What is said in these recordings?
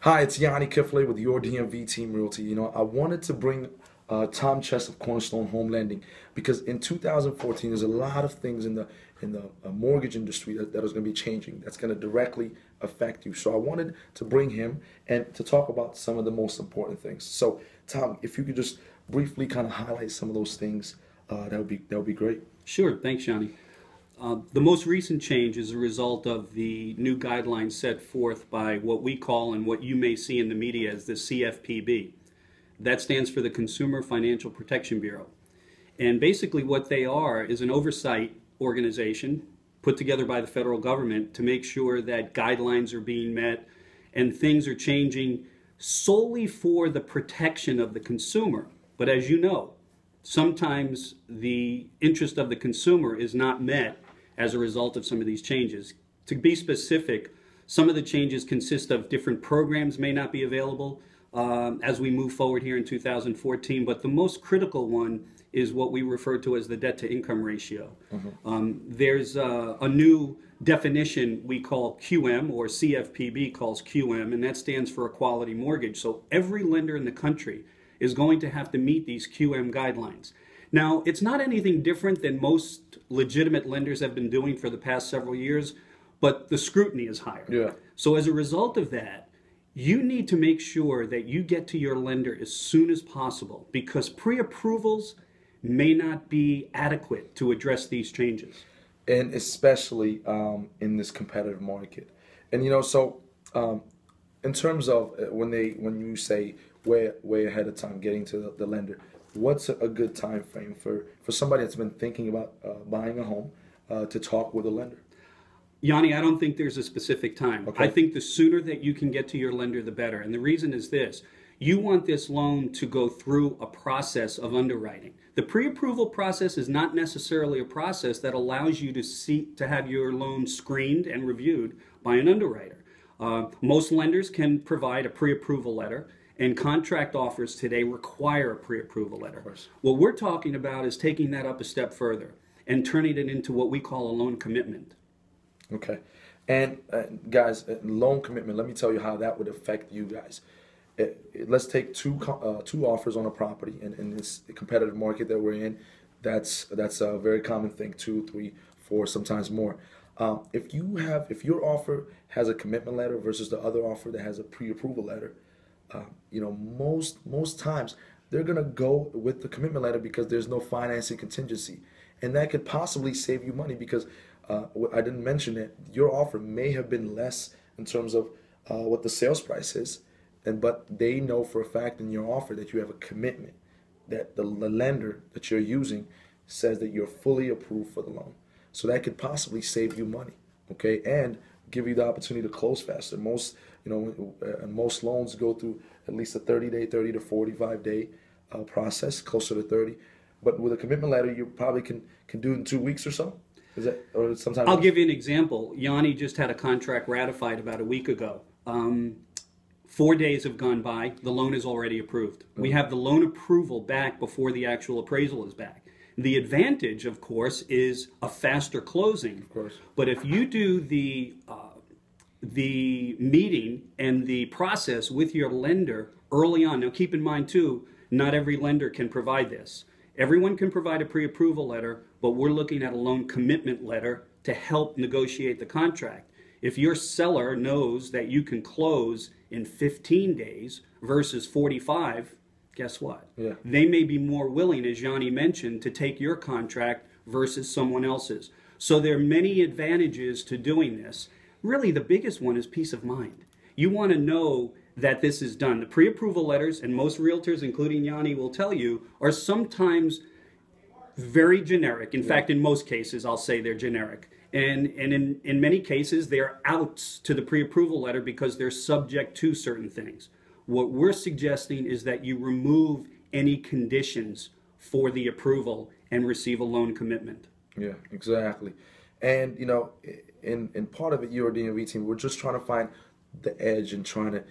Hi, it's Yanni Kifle with your DMV team Realty. I wanted to bring Tom Chess of Cornerstone Home Lending because in 2014 there's a lot of things in the mortgage industry that is going to be changing. That's going to directly affect you. So I wanted to bring him and to talk about some of the most important things. So Tom, if you could just briefly kind of highlight some of those things, that would be great. Sure, thanks, Johnny. The most recent change is a result of the new guidelines set forth by what we call and what you may see in the media as the CFPB. That stands for the Consumer Financial Protection Bureau. And basically what they are is an oversight organization put together by the federal government to make sure that guidelines are being met and things are changing solely for the protection of the consumer. But as you know, sometimes the interest of the consumer is not met as a result of some of these changes. To be specific, some of the changes consist of different programs may not be available as we move forward here in 2014, but the most critical one is what we refer to as the debt-to-income ratio. There's a new definition we call QM, or CFPB calls QM, and that stands for a quality mortgage. So every lender in the country is going to have to meet these QM guidelines. Now, it's not anything different than most legitimate lenders have been doing for the past several years, but the scrutiny is higher. Yeah. So as a result of that, you need to make sure that you get to your lender as soon as possible because pre-approvals may not be adequate to address these changes. And especially in this competitive market. And in terms of when you say way ahead of time getting to the lender, what's a good time frame for somebody that's been thinking about buying a home to talk with a lender? Yanni, I don't think there's a specific time. Okay. I think the sooner that you can get to your lender, the better. And the reason is this. You want this loan to go through a process of underwriting. The pre-approval process is not necessarily a process that allows you to have your loan screened and reviewed by an underwriter. Most lenders can provide a pre-approval letter, and contract offers today require a pre-approval letter. Of course. What we're talking about is taking that up a step further and turning it into what we call a loan commitment. Okay. And guys, loan commitment, let me tell you how that would affect you guys. Let's take two offers on a property in this competitive market that we're in. That's a very common thing, 2, 3, 4, sometimes more. If your offer has a commitment letter versus the other offer that has a pre-approval letter, most times they're gonna go with the commitment letter because there's no financing contingency, and that could possibly save you money because I didn't mention it. Your offer may have been less in terms of what the sales price is, but they know for a fact in your offer that you have a commitment that the lender that you're using says that you're fully approved for the loan. So that could possibly save you money, okay, and give you the opportunity to close faster. Most loans go through at least a 30 to 45-day process, closer to 30. But with a commitment letter, you probably can do it in 2 weeks or so. Is that, or sometimes? I'll give you an example. Yanni just had a contract ratified about a week ago. 4 days have gone by. The loan is already approved. We have the loan approval back before the actual appraisal is back. The advantage, of course, is a faster closing. Of course. But if you do the meeting and the process with your lender early on, now keep in mind too, not every lender can provide this. Everyone can provide a pre-approval letter, but we're looking at a loan commitment letter to help negotiate the contract. If your seller knows that you can close in 15 days versus 45, guess what? Yeah. They may be more willing, as Yanni mentioned, to take your contract versus someone else's. So there are many advantages to doing this. Really, the biggest one is peace of mind. You want to know that this is done. The pre-approval letters, and most realtors, including Yanni, will tell you, are sometimes very generic. In fact, in most cases, I'll say they're generic. And in many cases, they're outs to the pre-approval letter because they're subject to certain things. What we're suggesting is that you remove any conditions for the approval and receive a loan commitment. Yeah, exactly. And in part of it, your DMV team, we're just trying to find the edge and trying to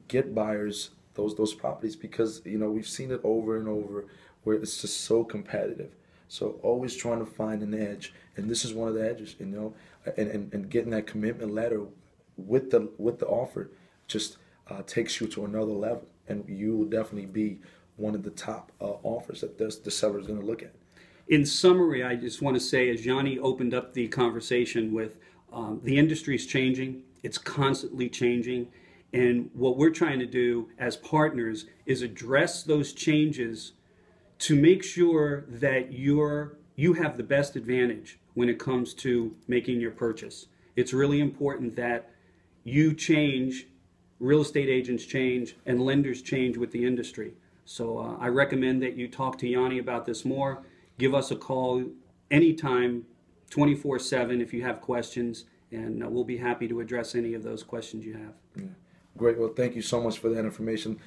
get buyers those properties because we've seen it over and over where it's just so competitive. So always trying to find an edge, and this is one of the edges, and getting that commitment letter with the offer just takes you to another level, and you will definitely be one of the top offers that the seller is going to look at. In summary, I just want to say, as Yanni opened up the conversation with, the industry's changing. It's constantly changing. And what we're trying to do as partners is address those changes to make sure that you have the best advantage when it comes to making your purchase. It's really important that you change, real estate agents change, and lenders change with the industry. So I recommend that you talk to Yanni about this more. Give us a call anytime, 24/7, if you have questions, and we'll be happy to address any of those questions you have. Yeah. Great. Well, thank you so much for that information,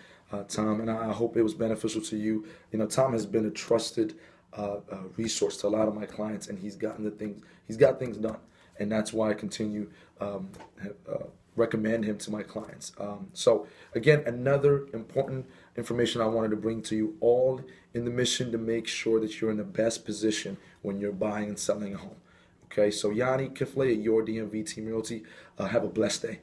Tom, and I hope it was beneficial to you. You know, Tom has been a trusted resource to a lot of my clients, and he's got things done, and that's why I continue recommend him to my clients. So again, another important information I wanted to bring to you, all in the mission to make sure that you're in the best position when you're buying and selling a home. Okay, so Yanni Kifle at your DMV Team Realty, have a blessed day.